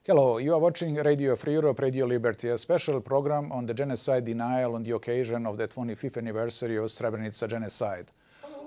Hello, you are watching Radio Free Europe, Radio Liberty, a special program on the genocide denial on the occasion of the 25th anniversary of Srebrenica genocide.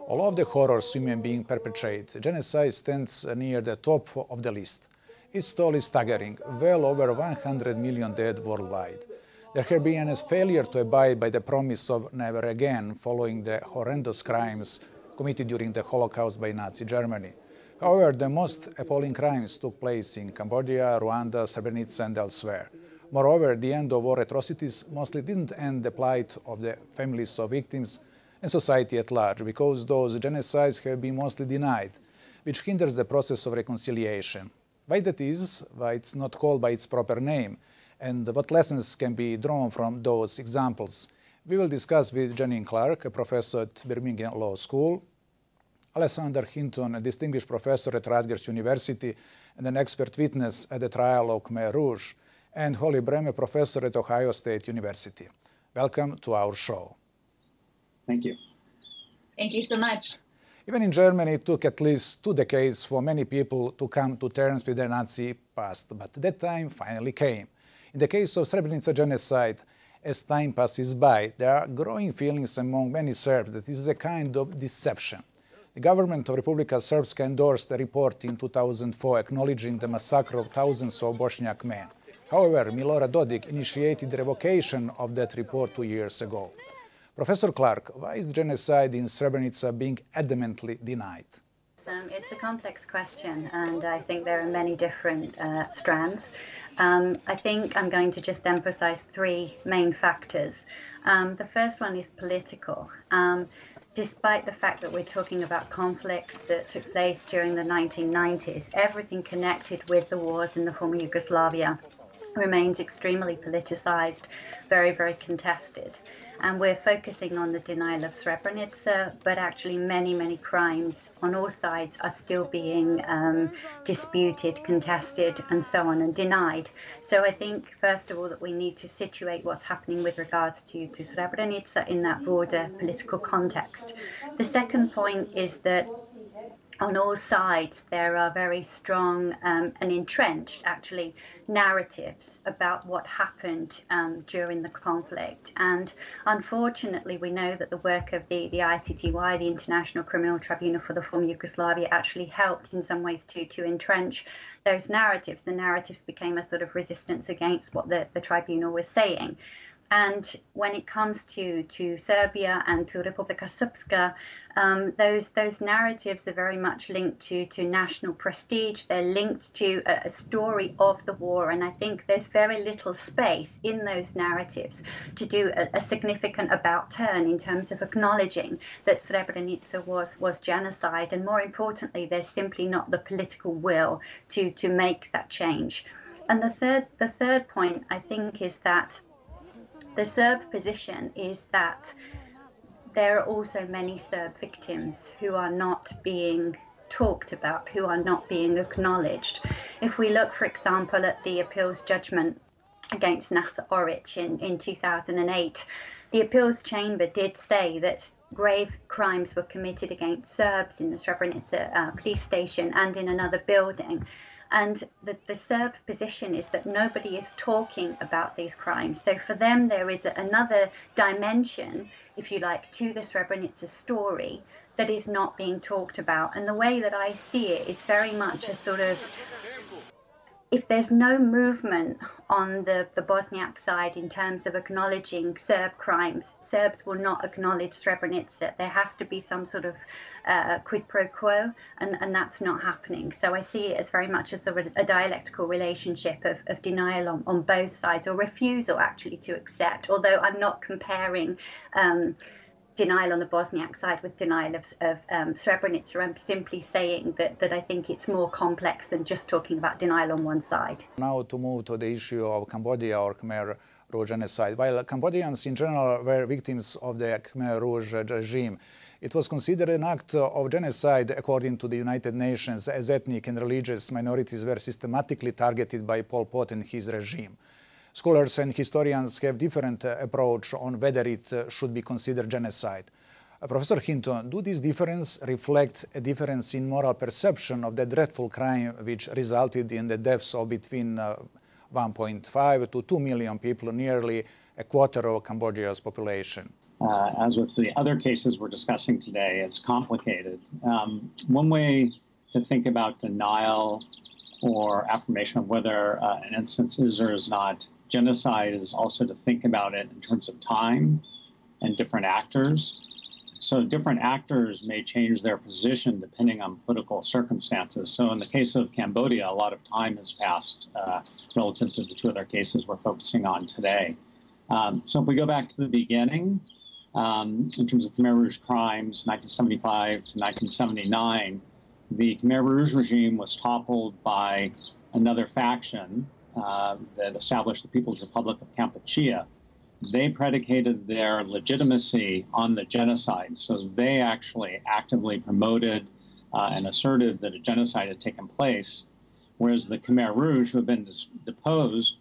All of the horrors human beings perpetrate, genocide stands near the top of the list. Its toll is staggering, well over 100 million dead worldwide. There have been a failure to abide by the promise of never again following the horrendous crimes committed during the Holocaust by Nazi Germany. However, the most appalling crimes took place in Cambodia, Rwanda, Srebrenica and elsewhere. Moreover, the end of war atrocities mostly didn't end the plight of the families of victims and society at large, because those genocides have been mostly denied, which hinders the process of reconciliation. Why that is, why it's not called by its proper name, and what lessons can be drawn from those examples, we will discuss with Janine Clark, a professor at Birmingham Law School, Alexanderom Hintonom, a distinguished professor at Rutgers University and an expert witness at the trial of Khmer Rouge, and Hollie Brehm, a professor at Ohio State University. Welcome to our show. Thank you. Thank you so much. Even in Germany, it took at least 2 decades for many people to come to terms with their Nazi past, but that time finally came. In the case of Srebrenica genocide, as time passes by, there are growing feelings among many Serbs that this is a kind of deception. The government of Republika Srpska endorsed a report in 2004 acknowledging the massacre of thousands of Bošnjak men. However, Milorad Dodik initiated the revocation of that report 2 years ago. Professor Clark, why is genocide in Srebrenica being adamantly denied? It's a complex question, and I think there are many different strands. I think I'm going to just emphasize 3 main factors. The first one is political. Despite the fact that we're talking about conflicts that took place during the 1990s, everything connected with the wars in the former Yugoslavia remains extremely politicized, very, very contested. And we're focusing on the denial of Srebrenica, but actually many, many crimes on all sides are still being disputed, contested, and so on, and denied. So I think, first of all, that we need to situate what's happening with regards to Srebrenica in that broader political context. The second point is that on all sides, there are very strong and entrenched, actually, narratives about what happened during the conflict. And unfortunately, we know that the work of the ICTY, the International Criminal Tribunal for the former Yugoslavia, actually helped in some ways to entrench those narratives. The narratives became a sort of resistance against what the tribunal was saying. And when it comes to Serbia and to Republika Srpska, those narratives are very much linked to national prestige. They're linked to a story of the war. And I think there's very little space in those narratives to do a significant about turn in terms of acknowledging that Srebrenica was genocide. And more importantly, there's simply not the political will to make that change. And the third point, I think, is that the Serb position is that there are also many Serb victims who are not being talked about, who are not being acknowledged. If we look, for example, at the appeals judgment against Nasa Oric in 2008, the appeals chamber did say that grave crimes were committed against Serbs in the Srebrenica police station and in another building. And the Serb position is that nobody is talking about these crimes. So for them, there is another dimension, if you like, to the Srebrenica story that is not being talked about. And the way that I see it is very much a sort of, if there's no movement on the Bosniak side in terms of acknowledging Serb crimes, Serbs will not acknowledge Srebrenica. There has to be some sort of quid pro quo, and that's not happening. So I see it as very much a sort of a dialectical relationship of denial on both sides, or refusal actually to accept, although I'm not comparing denial on the Bosniak side with denial of Srebrenica. I'm simply saying that I think it's more complex than just talking about denial on one side. Now to move to the issue of Cambodia or Khmer Rouge genocide. While Cambodians in general were victims of the Khmer Rouge regime, it was considered an act of genocide according to the United Nations, as ethnic and religious minorities were systematically targeted by Pol Pot and his regime. Scholars and historians have different approach on whether it should be considered genocide. Professor Hinton, do these differences reflect a difference in moral perception of the dreadful crime which resulted in the deaths of between 1.5 to 2 million people, nearly a quarter of Cambodia's population? As with the other cases we're discussing today, it's complicated. One way to think about denial or affirmation of whether an instance is or is not genocide is also to think about it in terms of time and different actors. So different actors may change their position depending on political circumstances. So in the case of Cambodia, a lot of time has passed relative to the two other cases we're focusing on today. So if we go back to the beginning, in terms of Khmer Rouge crimes, 1975 to 1979, the Khmer Rouge regime was toppled by another faction that established the People's Republic of Kampuchea. They predicated their legitimacy on the genocide. So they actually actively promoted and asserted that a genocide had taken place, whereas the Khmer Rouge, who had been deposed,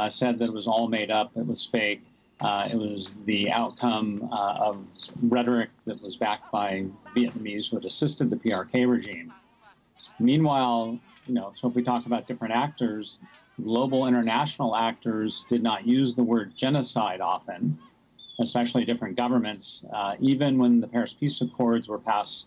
said that it was all made up, it was fake, it was the outcome of rhetoric that was backed by Vietnamese who had assisted the PRK regime. Meanwhile, so if we talk about different actors, global international actors did not use the word genocide often, especially different governments. Even when the Paris Peace Accords were passed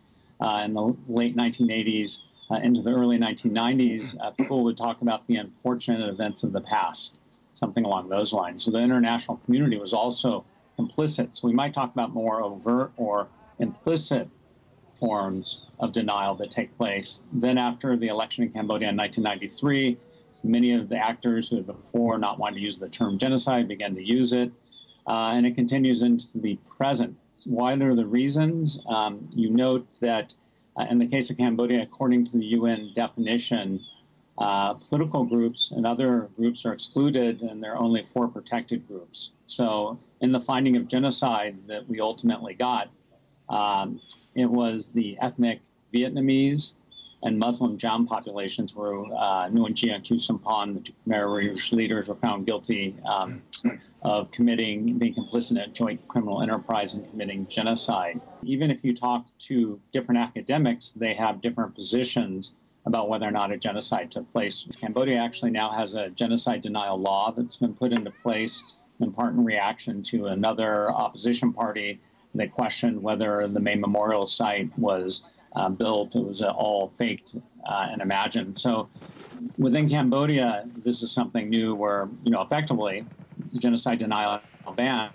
in the late 1980s into the early 1990s, people would talk about the unfortunate events of the past, something along those lines. So the international community was also complicit. So we might talk about more overt or implicit forms of denial that take place. Then after the election in Cambodia in 1993, many of the actors who had before not wanted to use the term genocide began to use it, and it continues into the present. What are the reasons? You note that in the case of Cambodia, according to the UN definition, political groups and other groups are excluded, and there are only 4 protected groups. So in the finding of genocide that we ultimately got, it was the ethnic Vietnamese and Muslim Jam populations where Nguyen Chi and Khieu Samphan, the two Khmer Rouge leaders, were found guilty of being complicit in a joint criminal enterprise and committing genocide. Even if you talk to different academics, they have different positions about whether or not a genocide took place. Cambodia actually now has a genocide denial law that's been put into place in part in reaction to another opposition party that questioned whether the main memorial site was built. It was all faked and imagined. So within Cambodia, this is something new where, effectively, genocide denial ban.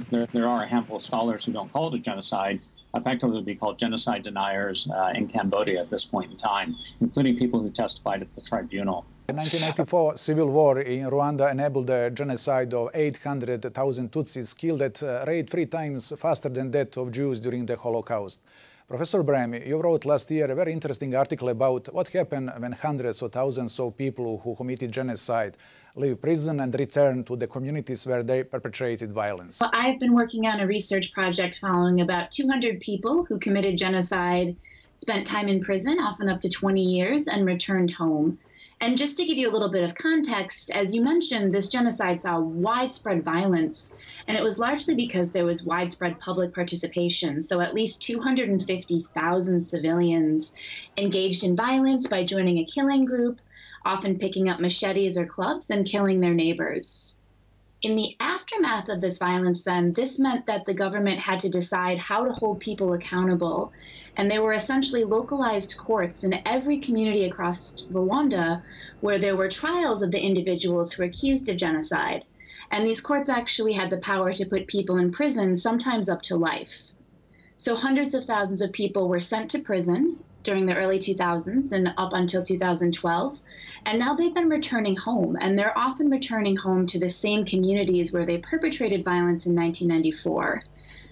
There are a handful of scholars who don't call it a genocide. Effectively, it would be called genocide deniers in Cambodia at this point in time, including people who testified at the tribunal. The 1994 civil war in Rwanda enabled the genocide of 800,000 Tutsis killed at a rate 3 times faster than that of Jews during the Holocaust. Professor Brehm, you wrote last year a very interesting article about what happened when hundreds of thousands of people who committed genocide leave prison and return to the communities where they perpetrated violence. Well, I've been working on a research project following about 200 people who committed genocide, spent time in prison, often up to 20 years, and returned home. And just to give you a little bit of context, as you mentioned, this genocide saw widespread violence, and it was largely because there was widespread public participation. So at least 250,000 civilians engaged in violence by joining a killing group, often picking up machetes or clubs and killing their neighbors. In the aftermath of this violence, then, this meant that the government had to decide how to hold people accountable. And there were essentially localized courts in every community across Rwanda where there were trials of the individuals who were accused of genocide. And these courts actually had the power to put people in prison, sometimes up to life. So hundreds of thousands of people were sent to prison during the early 2000s and up until 2012. And now they've been returning home, and they're often returning home to the same communities where they perpetrated violence in 1994.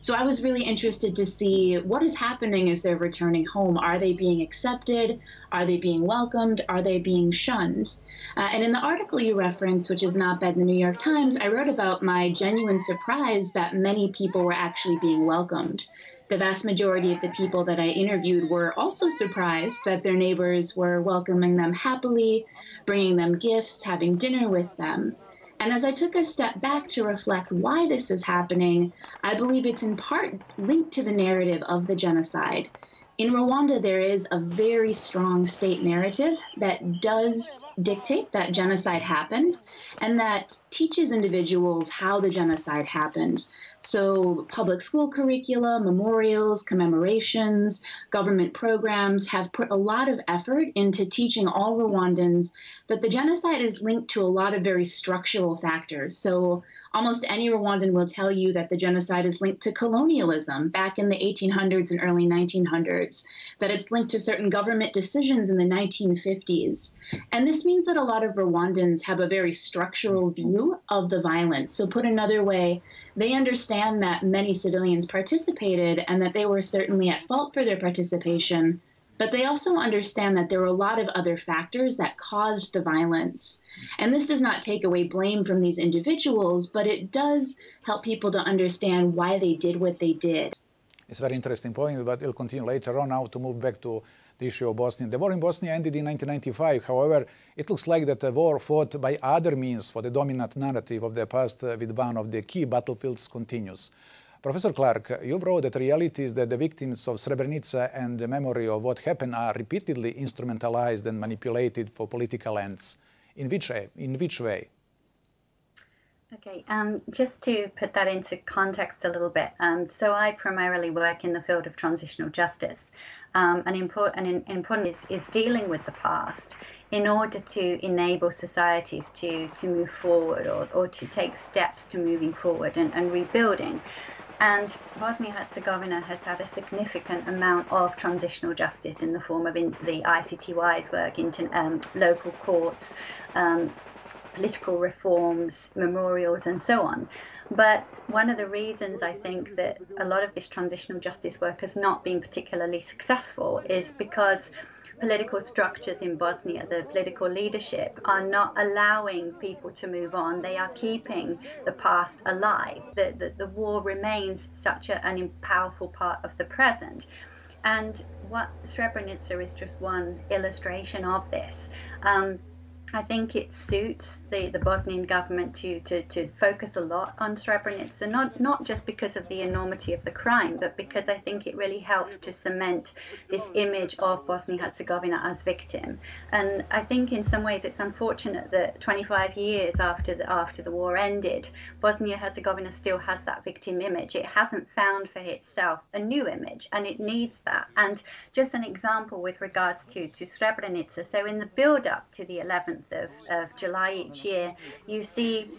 So I was really interested to see what is happening as they're returning home. Are they being accepted? Are they being welcomed? Are they being shunned? And in the article you referenced, which is an op-ed in the New York Times, I wrote about my genuine surprise that many people were actually being welcomed. The vast majority of the people that I interviewed were also surprised that their neighbors were welcoming them happily, bringing them gifts, having dinner with them. And as I took a step back to reflect why this is happening, I believe it's in part linked to the narrative of the genocide. In Rwanda, there is a very strong state narrative that does dictate that genocide happened and that teaches individuals how the genocide happened. So public school curricula, memorials, commemorations, government programs have put a lot of effort into teaching all Rwandans that the genocide is linked to a lot of very structural factors. So almost any Rwandan will tell you that the genocide is linked to colonialism back in the 1800s and early 1900s, that it's linked to certain government decisions in the 1950s. And this means that a lot of Rwandans have a very structural view of the violence. So put another way, they understand that many civilians participated and that they were certainly at fault for their participation. But they also understand that there were a lot of other factors that caused the violence. And this does not take away blame from these individuals, but it does help people to understand why they did what they did. It's a very interesting point, but we'll continue later on now to move back to the issue of Bosnia. The war in Bosnia ended in 1995. However, it looks like that the war fought by other means for the dominant narrative of the past with one of the key battlefields continues. Professor Clark, you wrote that the reality is that the victims of Srebrenica and the memory of what happened are repeatedly instrumentalized and manipulated for political ends. In which way? Okay, just to put that into context a little bit. So I primarily work in the field of transitional justice. And important is dealing with the past in order to enable societies to move forward or to take steps to moving forward and rebuilding. And Bosnia-Herzegovina has had a significant amount of transitional justice in the form of the ICTY's work, local courts, political reforms, memorials, and so on. But one of the reasons I think that a lot of this transitional justice work has not been particularly successful is because political structures in Bosnia, the political leadership, are not allowing people to move on. They are keeping the past alive. The war remains such an powerful part of the present. And what Srebrenica is just one illustration of this. I think it suits the Bosnian government to focus a lot on Srebrenica, not just because of the enormity of the crime, but because I think it really helps to cement this image of Bosnia-Herzegovina as victim. And I think in some ways it's unfortunate that 25 years after the war ended, Bosnia-Herzegovina still has that victim image. It hasn't found for itself a new image, and it needs that. And just an example with regards to Srebrenica, so in the build-up to the 11th of July each year, you see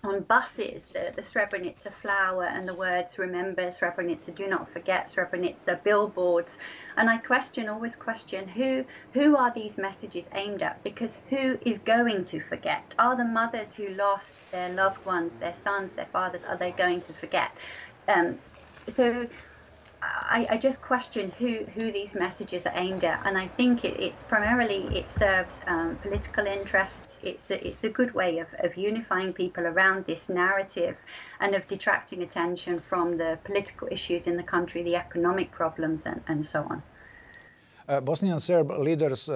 on buses the Srebrenica flower and the words "Remember Srebrenica, do not forget Srebrenica" billboards. And I always question who are these messages aimed at, because who is going to forget? Are the mothers who lost their loved ones, their sons, their fathers, are they going to forget? So I just question who these messages are aimed at, and I think it serves political interests. It's a good way of unifying people around this narrative and of detracting attention from the political issues in the country, the economic problems, and so on. Bosnian Serb leaders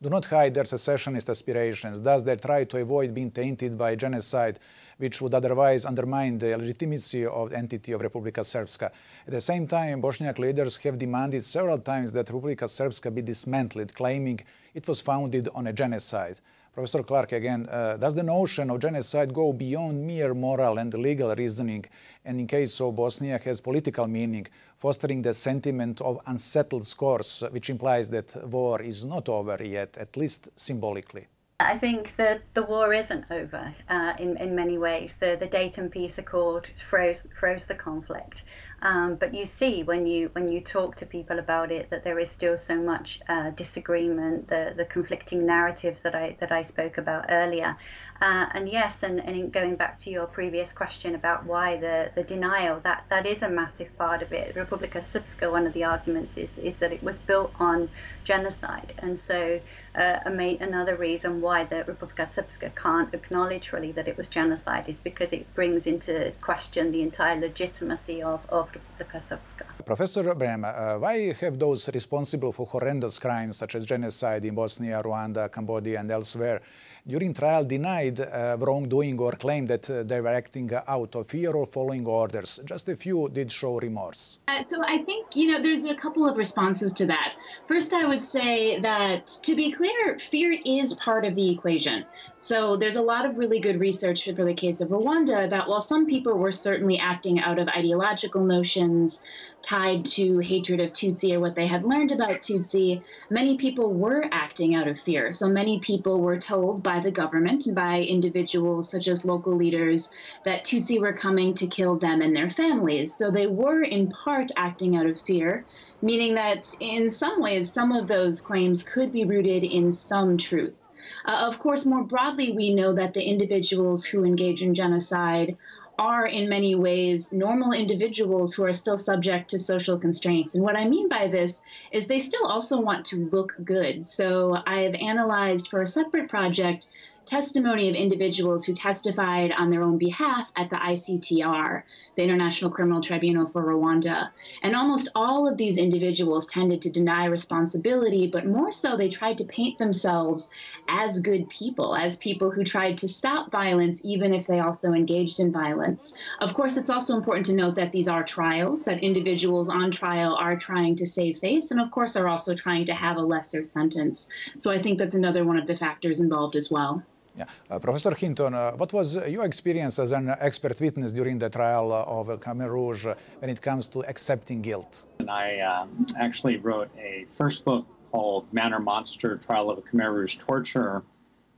do not hide their secessionist aspirations. Thus, they try to avoid being tainted by genocide, which would otherwise undermine the legitimacy of the entity of Republika Srpska. At the same time, Bosniak leaders have demanded several times that Republika Srpska be dismantled, claiming it was founded on a genocide. Professor Clark, again, does the notion of genocide go beyond mere moral and legal reasoning, and in case of Bosnia has political meaning, fostering the sentiment of unsettled scores, which implies that war is not over yet, at least symbolically? I think that the war isn't over in many ways. The Dayton Peace Accord froze the conflict. But you see when you talk to people about it that there is still so much disagreement, the conflicting narratives that I spoke about earlier. And yes, and in going back to your previous question about why the denial, that is a massive part of it. Republika Srpska, one of the arguments is that it was built on genocide, and so another reason why the Republika Srpska can't acknowledge really that it was genocide is because it brings into question the entire legitimacy of Republika Srpska. Professor Brehm, why have those responsible for horrendous crimes such as genocide in Bosnia, Rwanda, Cambodia and elsewhere during trial denied wrongdoing or claimed that they were acting out of fear or following orders. Just a few did show remorse. So I think, there's a couple of responses to that. First, I would say that, to be clear, fear is part of the equation. So there's a lot of really good research for the case of Rwanda about, while some people were certainly acting out of ideological notions tied to hatred of Tutsi or what they had learned about Tutsi, many people were acting out of fear. So many people were told by the government and by individuals such as local leaders that Tutsi were coming to kill them and their families. So they were in part acting out of fear, meaning that in some ways, some of those claims could be rooted in some truth. Of course, more broadly, we know that the individuals who engage in genocide are in many ways normal individuals who are still subject to social constraints. And what I mean by this is they still also want to look good. So I have analyzed for a separate project testimony of individuals who testified on their own behalf at the ICTR, the International Criminal Tribunal for Rwanda. And almost all of these individuals tended to deny responsibility, but more so they tried to paint themselves as good people, as people who tried to stop violence, even if they also engaged in violence. Of course, it's also important to note that these are trials, that individuals on trial are trying to save face, and of course are also trying to have a lesser sentence. So I think that's another one of the factors involved as well. Yeah. Professor Hinton, what was your experience as an expert witness during the trial of Khmer Rouge when it comes to accepting guilt? And I actually wrote a first book called Man or Monster, Trial of a Khmer Rouge Torture.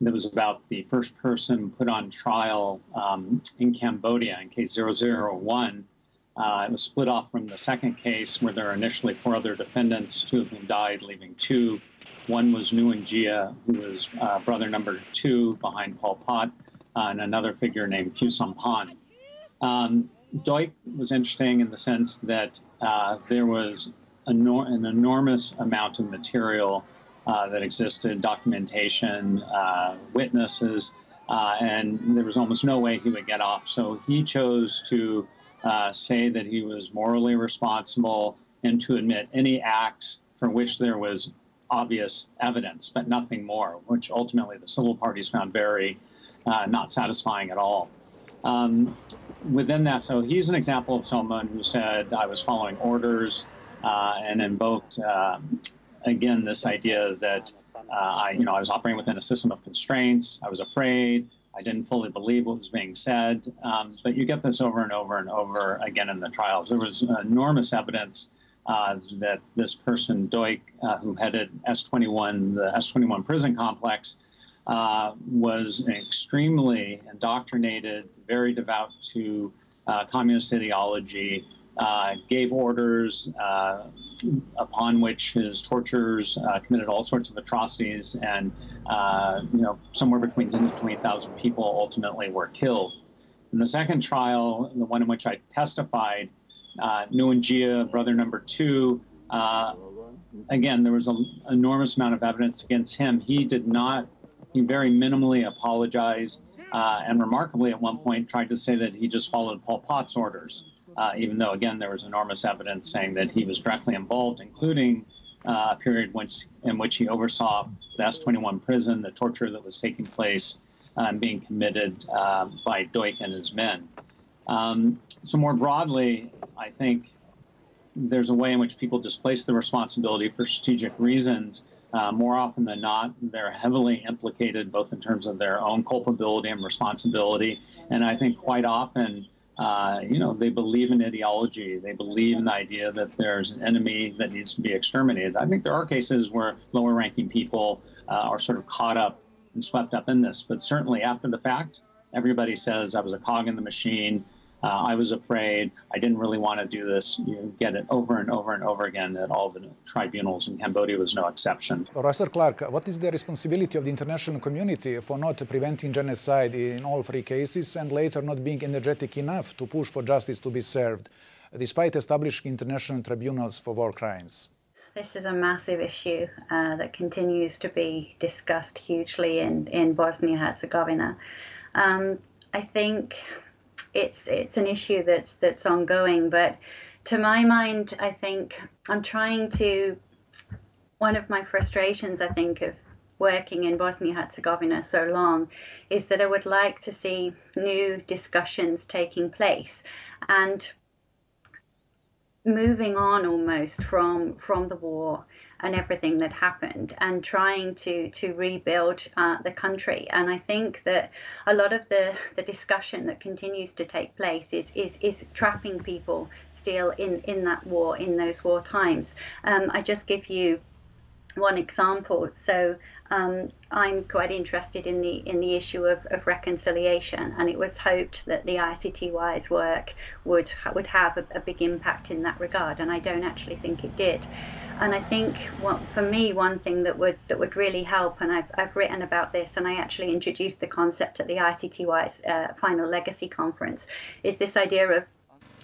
That was about the first person put on trial in Cambodia in case 001. It was split off from the second case where there were initially 4 other defendants, 2 of whom died, leaving 2. One was Nguyen Gia, who was brother number 2 behind Pol Pot, and another figure named Khieu Samphan. Duch was interesting in the sense that there was an enormous amount of material that existed, documentation, witnesses, and there was almost no way he would get off. So he chose to say that he was morally responsible and to admit any acts for which there was obvious evidence, but nothing more, which ultimately the civil parties found very not satisfying at all. Within that, so he's an example of someone who said, I was following orders and invoked, again, this idea that I was operating within a system of constraints. I was afraid. I didn't fully believe what was being said. But you get this over and over and over again in the trials. There was enormous evidence that this person, Duch, who headed S21, the S21 prison complex, was extremely indoctrinated, very devout to communist ideology, gave orders upon which his torturers committed all sorts of atrocities, and somewhere between 10,000 to 20,000 people ultimately were killed. In the second trial, the one in which I testified, Nguyen Gia, brother number 2, again, there was an enormous amount of evidence against him. He very minimally apologized, and remarkably at one point tried to say that he just followed Pol Pot's orders, even though, again, there was enormous evidence saying that he was directly involved, including a period in which he oversaw the S21 prison, the torture that was taking place and being committed by Duch and his men. So more broadly, I think there's a way in which people displace the responsibility for strategic reasons. More often than not, they're heavily implicated both in terms of their own culpability and responsibility. And I think quite often, they believe in ideology. They believe in the idea that there's an enemy that needs to be exterminated. I think there are cases where lower-ranking people are sort of caught up and swept up in this. But certainly after the fact, everybody says I was a cog in the machine. I was afraid. I didn't really want to do this. You get it over and over and over again at all the tribunals, and Cambodia was no exception. Professor Clark, what is the responsibility of the international community for not preventing genocide in all 3 cases and later not being energetic enough to push for justice to be served, despite establishing international tribunals for war crimes? This is a massive issue that continues to be discussed hugely in Bosnia-Herzegovina. I think it's an issue that's ongoing, but to my mind, I think I'm trying to, one of my frustrations, I think, working in Bosnia-Herzegovina so long is that I would like to see new discussions taking place and moving on almost from the war and everything that happened, and trying to rebuild the country. And I think that a lot of the discussion that continues to take place is trapping people still in that war, in those war times. I just give you one example. So I'm quite interested in the issue of reconciliation, and it was hoped that the ICTY's work would have a big impact in that regard, and I don't actually think it did. And I think for me, one thing that would really help, and I've written about this, and I actually introduced the concept at the ICTY's final legacy conference, is this idea of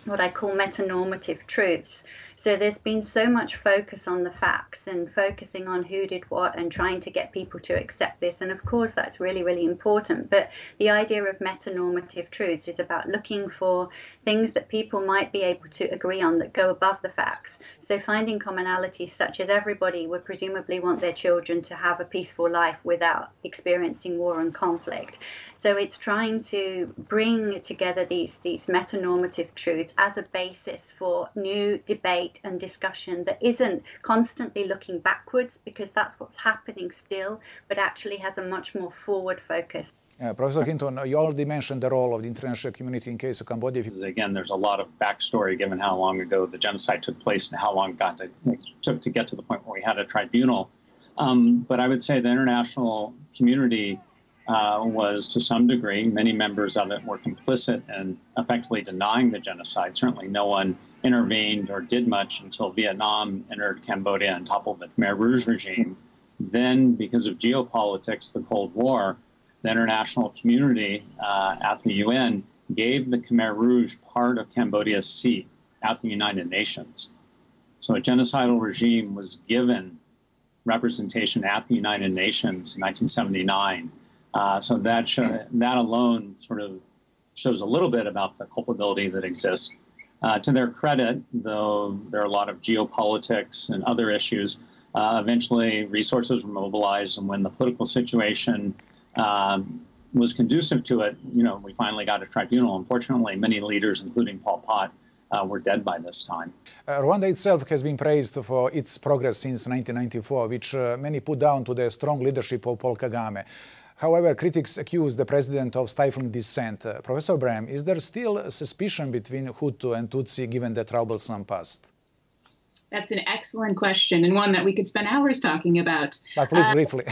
what I call metanormative truths. So there's been so much focus on the facts and focusing on who did what and trying to get people to accept this. And of course, that's really, really important. But the idea of metanormative truths is about looking for things that people might be able to agree on that go above the facts. So finding commonalities such as everybody would presumably want their children to have a peaceful life without experiencing war and conflict. So it's trying to bring together these metanormative truths as a basis for new debate and discussion that isn't constantly looking backwards, because that's what's happening still, but actually has a much more forward focus. Professor Hinton, you already mentioned the role of the international community in case of Cambodia. Again, there's a lot of backstory given how long ago the genocide took place and how long it took to get to the point where we had a tribunal. But I would say the international community was, to some degree, many members of it were complicit in effectively denying the genocide. Certainly no one intervened or did much until Vietnam entered Cambodia and toppled the Khmer Rouge regime. Then, because of geopolitics, the Cold War, the international community at the UN gave the Khmer Rouge part of Cambodia's seat at the United Nations. So a genocidal regime was given representation at the United Nations in 1979. So that alone sort of shows a little bit about the culpability that exists. To their credit, though there are a lot of geopolitics and other issues, eventually resources were mobilized, and when the political situation was conducive to it, we finally got a tribunal. Unfortunately, many leaders, including Pol Pot, were dead by this time. Rwanda itself has been praised for its progress since 1994, which many put down to the strong leadership of Paul Kagame. However, critics accuse the president of stifling dissent. Professor Brehm, is there still a suspicion between Hutu and Tutsi given the troublesome past? That's an excellent question, and one that we could spend hours talking about. But please, briefly.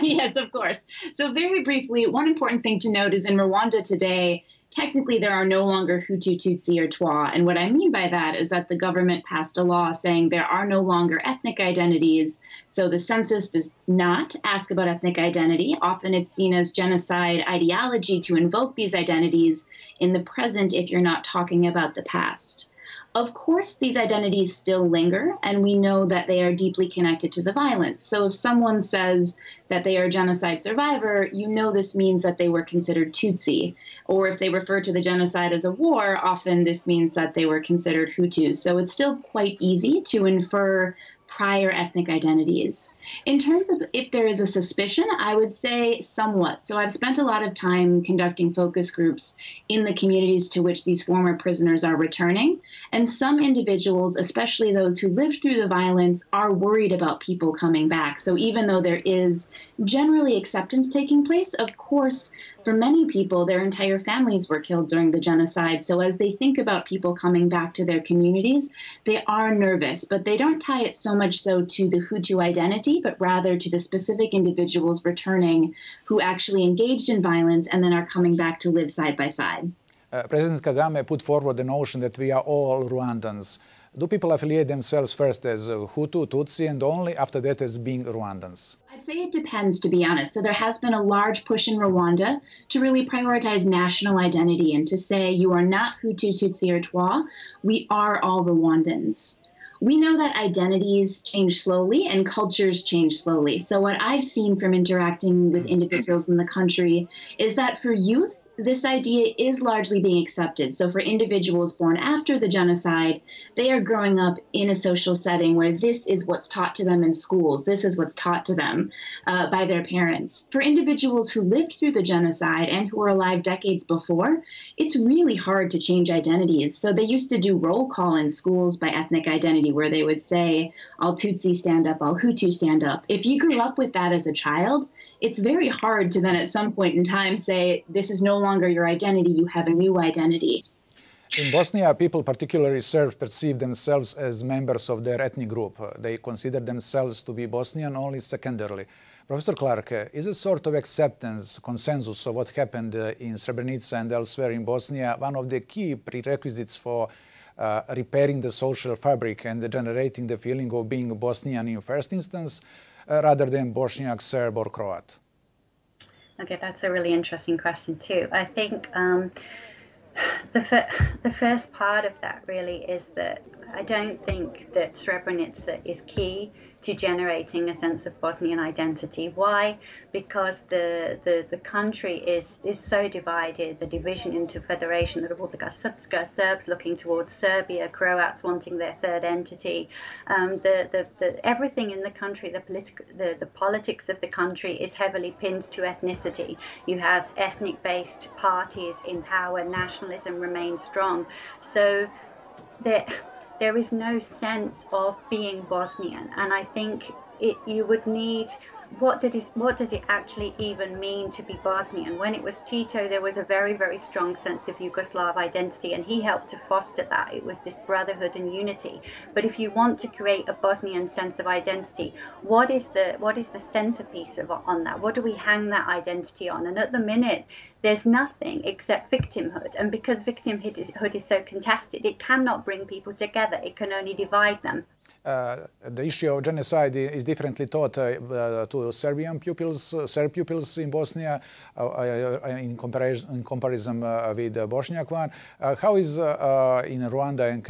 Yes, of course. So very briefly, one important thing to note is in Rwanda today, technically there are no longer Hutu, Tutsi, or Twa. And what I mean by that is that the government passed a law saying there are no longer ethnic identities. So the census does not ask about ethnic identity. Often it's seen as genocide ideology to invoke these identities in the present if you're not talking about the past. Of course, these identities still linger, and we know that they are deeply connected to the violence. So if someone says that they are a genocide survivor, this means that they were considered Tutsi. Or if they refer to the genocide as a war, often this means that they were considered Hutu. So it's still quite easy to infer prior ethnic identities. In terms of if there is a suspicion, I would say somewhat. So I've spent a lot of time conducting focus groups in the communities to which these former prisoners are returning. And some individuals, especially those who lived through the violence, are worried about people coming back. So even though there is generally acceptance taking place, of course, for many people, their entire families were killed during the genocide. So as they think about people coming back to their communities, they are nervous, but they don't tie it so much so to the Hutu identity, but rather to the specific individuals returning who actually engaged in violence and then are coming back to live side by side. President Kagame put forward the notion that we are all Rwandans. Do people affiliate themselves first as Hutu, Tutsi, and only after that as being Rwandans? I'd say it depends, to be honest. So there has been a large push in Rwanda to really prioritize national identity and to say you are not Hutu, Tutsi, or Twa. We are all Rwandans. We know that identities change slowly and cultures change slowly. So what I've seen from interacting with individuals in the country is that for youth, this idea is largely being accepted. So for individuals born after the genocide, they are growing up in a social setting where this is what's taught to them in schools. This is what's taught to them by their parents. For individuals who lived through the genocide and who were alive decades before, it's really hard to change identities. So they used to do roll call in schools by ethnic identity, where they would say, all Tutsi stand up, all Hutu stand up. If you grew up with that as a child, it's very hard to then at some point in time say, this is no longer your identity, you have a new identity. In Bosnia, people, particularly Serbs, perceive themselves as members of their ethnic group. They consider themselves to be Bosnian only secondarily. Professor Clark, is a sort of acceptance, consensus of what happened in Srebrenica and elsewhere in Bosnia one of the key prerequisites for repairing the social fabric and generating the feeling of being Bosnian in first instance, rather than Bosniak, Serb or Croat? Okay, that's a really interesting question too. I think the first part of that really is that I don't think that Srebrenica is key to generating a sense of Bosnian identity. Why? Because the country is so divided, the division into federation, the Republika Srpska, Serbs looking towards Serbia, Croats wanting their third entity. Everything in the country, the politics of the country is heavily pinned to ethnicity. You have ethnic-based parties in power, nationalism remains strong. So there is no sense of being Bosnian, and I think you would need, what does it actually even mean to be Bosnian? When it was Tito, there was a very, very strong sense of Yugoslav identity, and he helped to foster that. It was this brotherhood and unity. But if you want to create a Bosnian sense of identity, what is the centerpiece on that? What do we hang that identity on? And at the minute, there's nothing except victimhood. And because victimhood is so contested, it cannot bring people together. It can only divide them. The issue of genocide is differently taught to Serb pupils in Bosnia in comparison with the Bosniak one. How is in Rwanda and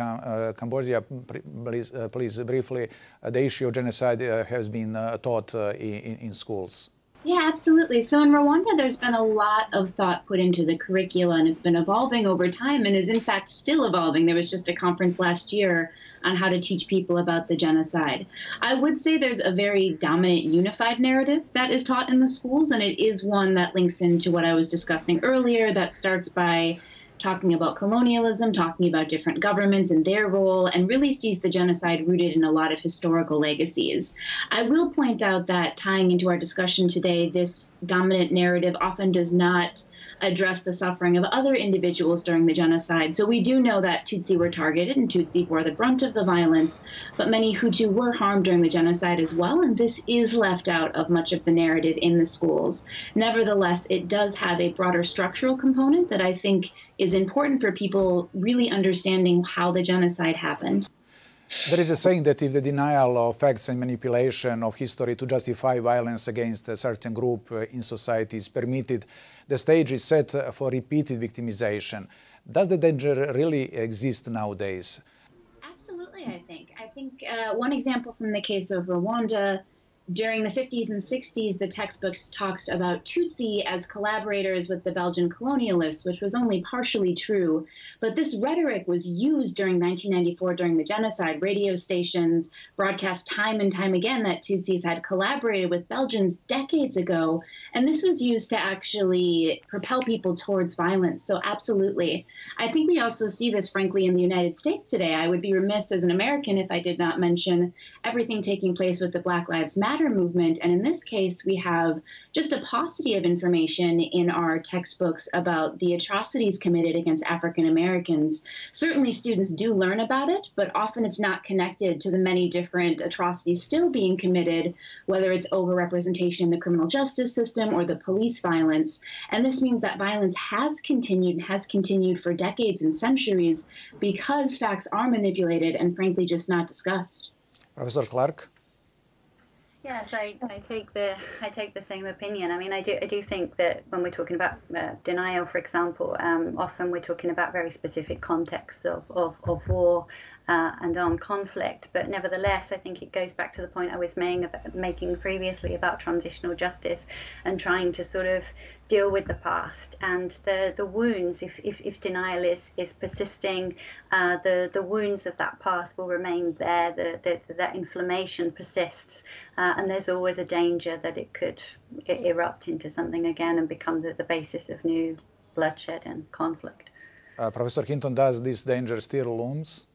Cambodia, please briefly, the issue of genocide has been taught in schools? Yeah, absolutely. So in Rwanda, there's been a lot of thought put into the curricula, and it's been evolving over time and is in fact still evolving. There was just a conference last year on how to teach people about the genocide. I would say there's a very dominant unified narrative that is taught in the schools, and it is one that links into what I was discussing earlier, that starts by talking about colonialism, talking about different governments and their role, and really sees the genocide rooted in a lot of historical legacies. I will point out that, tying into our discussion today, this dominant narrative often does not address the suffering of other individuals during the genocide. So we do know that Tutsi were targeted and Tutsi bore the brunt of the violence, but many Hutu were harmed during the genocide as well, and this is left out of much of the narrative in the schools. Nevertheless, it does have a broader structural component that I think is important for people really understanding how the genocide happened. There is a saying that if the denial of facts and manipulation of history to justify violence against a certain group in society is permitted, the stage is set for repeated victimization. Does the danger really exist nowadays? Absolutely, I think. One example from the case of Rwanda, during the 50s and 60s, the textbooks talks about Tutsi as collaborators with the Belgian colonialists, which was only partially true. But this rhetoric was used during 1994 during the genocide. Radio stations broadcast time and time again that Tutsis had collaborated with Belgians decades ago. And this was used to actually propel people towards violence. So absolutely. I think we also see this, frankly, in the United States today. I would be remiss as an American if I did not mention everything taking place with the Black Lives Matter movement. And in this case, we have just a paucity of information in our textbooks about the atrocities committed against African Americans. Certainly students do learn about it, but often it's not connected to the many different atrocities still being committed, whether it's overrepresentation in the criminal justice system or the police violence. And this means that violence has continued for decades and centuries because facts are manipulated and frankly just not discussed. Professor Clark? Yes, I take the same opinion. I mean, I do think that when we're talking about denial, for example, often we're talking about very specific contexts of war. and on conflict. But nevertheless, I think it goes back to the point I was making previously about transitional justice and trying to sort of deal with the past and the wounds. If denial is persisting, the wounds of that past will remain there. That inflammation persists, and there's always a danger that it could erupt into something again and become the basis of new bloodshed and conflict. Professor Hinton, does this danger still looms?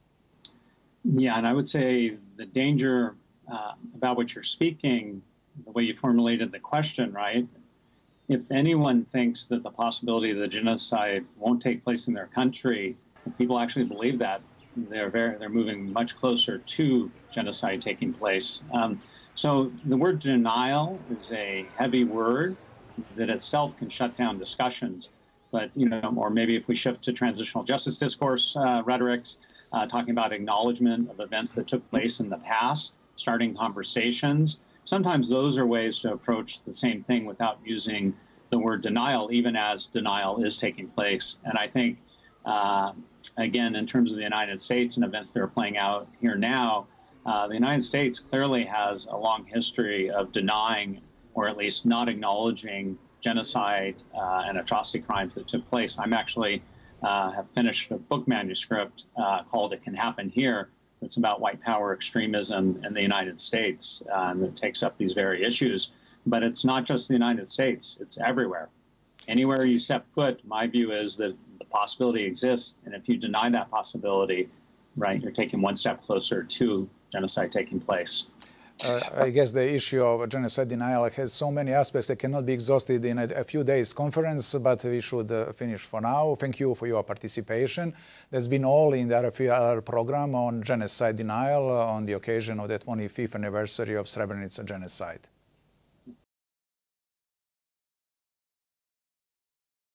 Yeah, and I would say the danger about which you're speaking, the way you formulated the question, right? If anyone thinks that the possibility of the genocide won't take place in their country, if people actually believe that, they're moving much closer to genocide taking place. So the word denial is a heavy word that itself can shut down discussions. But, or maybe if we shift to transitional justice discourse rhetorics, talking about acknowledgement of events that took place in the past, starting conversations. Sometimes those are ways to approach the same thing without using the word denial, even as denial is taking place. And I think, again, in terms of the United States and events that are playing out here now, the United States clearly has a long history of denying, or at least not acknowledging, genocide and atrocity crimes that took place. I'm actually have finished a book manuscript called It Can Happen Here. That's about white power extremism in the United States, and it takes up these very issues. But it's not just the United States, it's everywhere. Anywhere you step foot, my view is that the possibility exists, and if you deny that possibility, right, you're taking one step closer to genocide taking place. I guess the issue of genocide denial has so many aspects that cannot be exhausted in a few days conference, but we should finish for now. Thank you for your participation. That's been all in the RFR program on genocide denial on the occasion of the 25th anniversary of Srebrenica genocide.